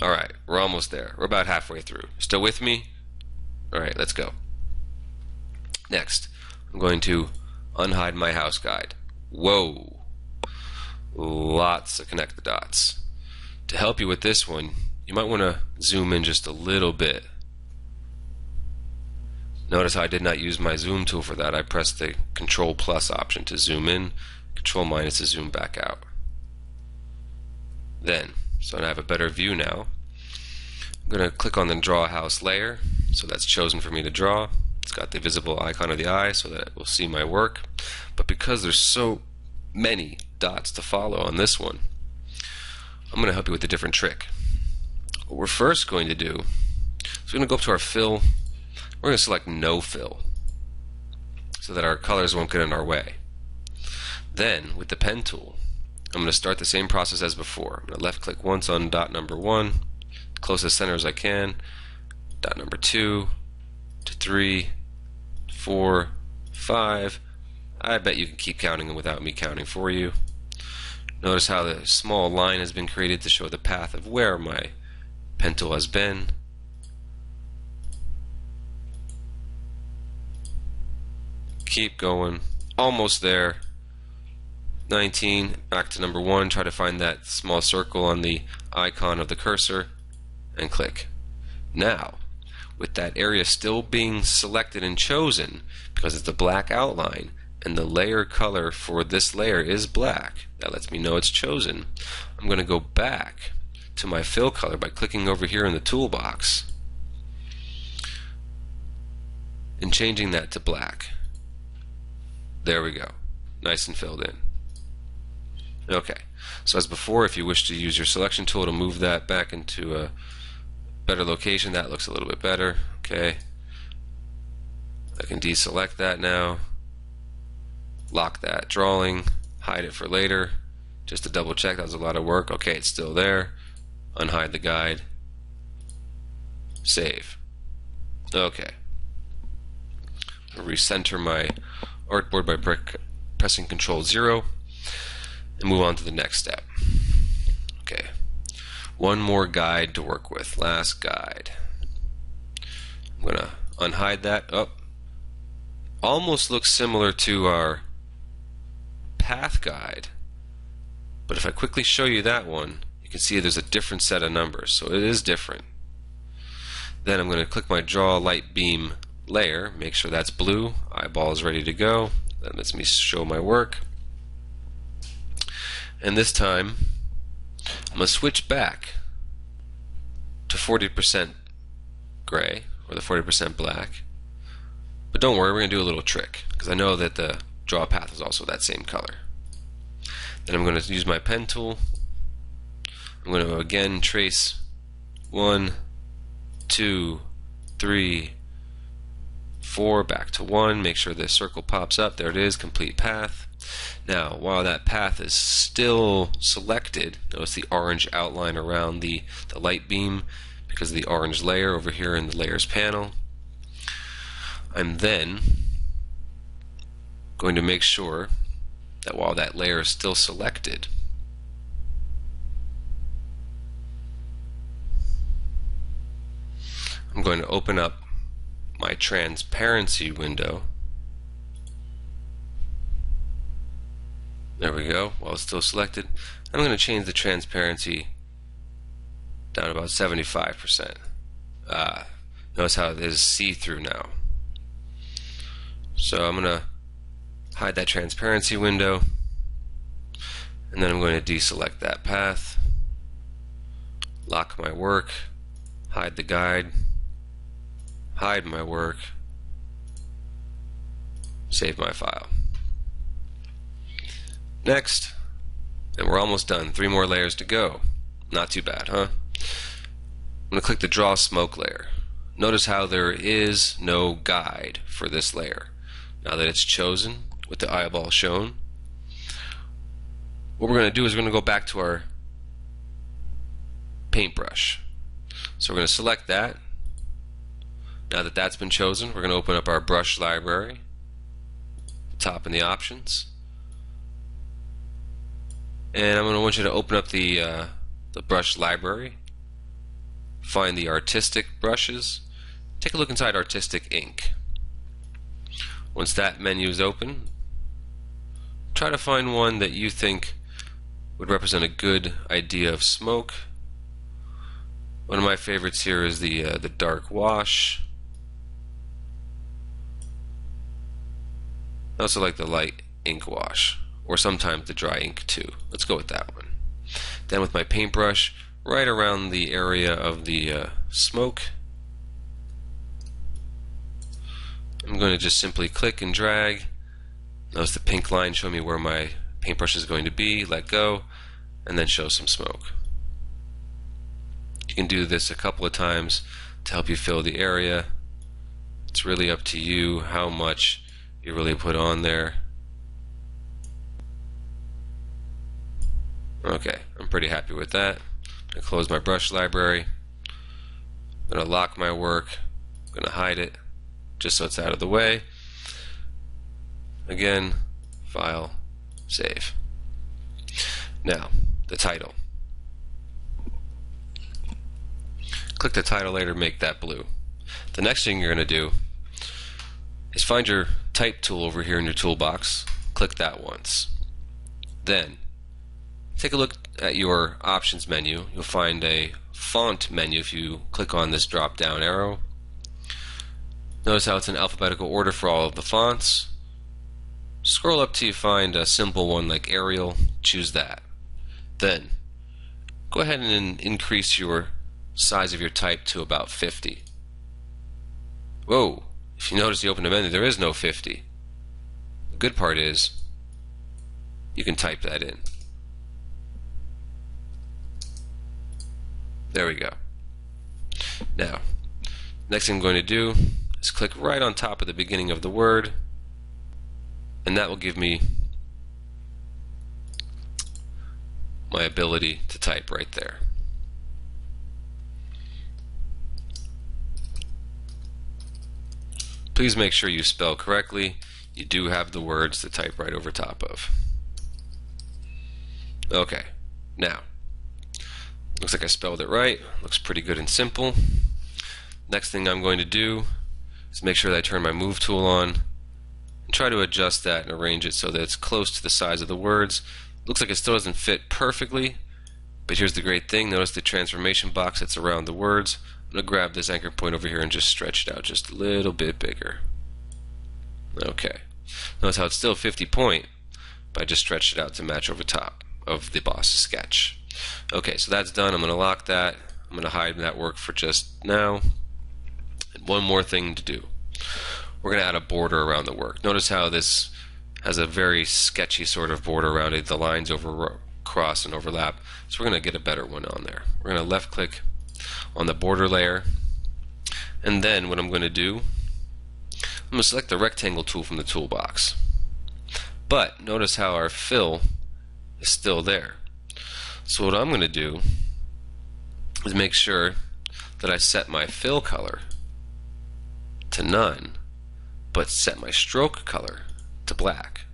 Alright, we're almost there. We're about halfway through. Still with me? Alright, let's go. Next, I'm going to unhide my house guide. Whoa! Lots to connect the dots. To help you with this one, you might want to zoom in just a little bit. Notice how I did not use my zoom tool for that. I pressed the Control plus option to zoom in, Control minus to zoom back out. Then, so I have a better view now, I'm going to click on the Draw House layer, so that's chosen for me to draw. It's got the visible icon of the eye so that it will see my work. But because there's so many dots to follow on this one, I'm going to help you with a different trick. What we're first going to do is we're going to go up to our fill. We're going to select no fill so that our colors won't get in our way. Then, with the pen tool, I'm going to start the same process as before. I'm going to left click once on dot number 1, closest center as I can, dot number 2 to 3, 4, 5. I bet you can keep counting without me counting for you. Notice how the small line has been created to show the path of where my pen tool has been. Keep going. Almost there. 19. Back to number 1. Try to find that small circle on the icon of the cursor and click. Now, with that area still being selected and chosen, because it's a black outline and the layer color for this layer is black, that lets me know it's chosen. I'm going to go back to my fill color by clicking over here in the toolbox and changing that to black. There we go. Nice and filled in. Okay, so as before, if you wish to use your selection tool to move that back into a better location, that looks a little bit better. Okay, I can deselect that now, lock that drawing, hide it for later, just to double check. That was a lot of work. Okay, it's still there. Unhide the guide, save. Okay, I'll recenter my artboard by pressing Control 0 and move on to the next step. Okay, one more guide to work with. Last guide. I'm going to unhide that. Oh, almost looks similar to our path guide, but if I quickly show you that one, you can see there's a different set of numbers, so it is different. Then I'm going to click my Draw Light Beam layer, make sure that's blue, eyeball is ready to go. That lets me show my work. And this time I'm going to switch back to 40% gray, or the 40% black. But don't worry, we're going to do a little trick, because I know that the draw path is also that same color. Then I'm going to use my pen tool. I'm going to again trace 1, 2, 3, 4, back to 1, make sure this circle pops up. There it is, complete path. Now, while that path is still selected, notice the orange outline around the light beam because of the orange layer over here in the layers panel. I'm then going to make sure that while that layer is still selected, I'm going to open up my transparency window. There we go, while it's still selected. I'm going to change the transparency down about 75%. Notice how it is see-through now. So I'm going to hide that transparency window, and then I'm going to deselect that path, lock my work, hide the guide, hide my work, save my file. Next, and we're almost done. 3 more layers to go. Not too bad, huh? I'm going to click the Draw Smoke layer. Notice how there is no guide for this layer. Now that it's chosen with the eyeball shown, what we're going to do is we're going to go back to our paintbrush. So we're going to select that. Now that that's been chosen, we're going to open up our brush library, top in the options. And I'm going to want you to open up the brush library find the artistic brushes. Take a look inside artistic ink. Once that menu is open, try to find one that you think would represent a good idea of smoke. One of my favorites here is the dark wash. I also like the light ink wash, or sometimes the dry ink too. Let's go with that one. Then with my paintbrush, right around the area of the smoke, I'm going to just simply click and drag. Notice the pink line showing me where my paintbrush is going to be. Let go, and then show some smoke. You can do this a couple of times to help you fill the area. It's really up to you how much you really put on there. Okay, I'm pretty happy with that. I'm going to close my brush library. I'm going to lock my work. I'm going to hide it just so it's out of the way. Again, file, save. Now, the title. Click the title layer to make that blue. The next thing you're going to do is find your type tool over here in your toolbox. Click that once. Then, take a look at your options menu. You'll find a font menu if you click on this drop down arrow. Notice how it's in alphabetical order for all of the fonts. Scroll up till you find a simple one like Arial. Choose that. Then go ahead and increase your size of your type to about 50. Whoa, if you notice the open menu, there is no 50. The good part is you can type that in. There we go. Now, next thing I'm going to do is click right on top of the beginning of the word, and that will give me my ability to type right there. Please make sure you spell correctly. You do have the words to type right over top of. Okay, now, looks like I spelled it right. Looks pretty good and simple. Next thing I'm going to do is make sure that I turn my move tool on and try to adjust that and arrange it so that it's close to the size of the words. Looks like it still doesn't fit perfectly, but here's the great thing. Notice the transformation box that's around the words. I'm going to grab this anchor point over here and just stretch it out just a little bit bigger. Okay. Notice how it's still 50 point, but I just stretched it out to match over top of the boss's sketch. Okay, so that's done. I'm going to lock that. I'm going to hide that work for just now. And one more thing to do. We're going to add a border around the work. Notice how this has a very sketchy sort of border around it. The lines cross and overlap. So we're going to get a better one on there. We're going to left click on the border layer. And then what I'm going to do, I'm going to select the rectangle tool from the toolbox. But notice how our fill is still there. So what I'm going to do is make sure that I set my fill color to none, but set my stroke color to black.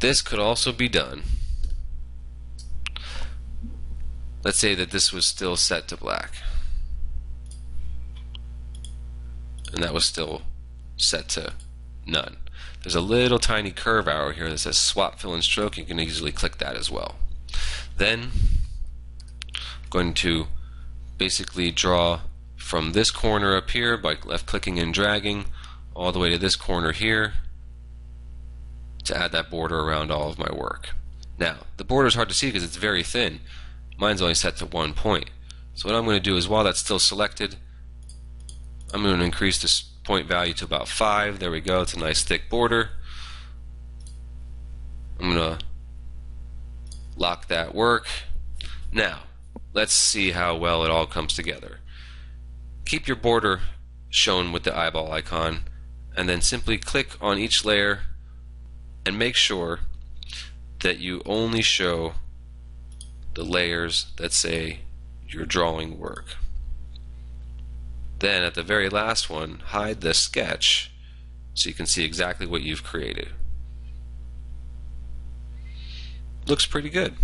This could also be done. Let's say that this was still set to black, and that was still set to none. There's a little tiny curve arrow here that says swap fill and stroke. You can easily click that as well. Then I'm going to basically draw from this corner up here by left clicking and dragging all the way to this corner here to add that border around all of my work. Now, the border is hard to see because it's very thin. Mine's only set to 1 point. So what I'm going to do is, while that's still selected, I'm going to increase this point value to about 5. There we go. It's a nice thick border. I'm going to lock that work. Now, let's see how well it all comes together. Keep your border shown with the eyeball icon, and then simply click on each layer and make sure that you only show the layers that say your drawing work. Then at the very last one, hide the sketch so you can see exactly what you've created. Looks pretty good.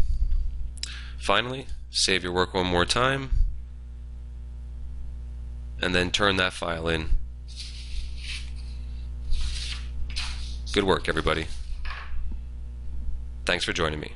Finally, save your work one more time, and then turn that file in. Good work, everybody. Thanks for joining me.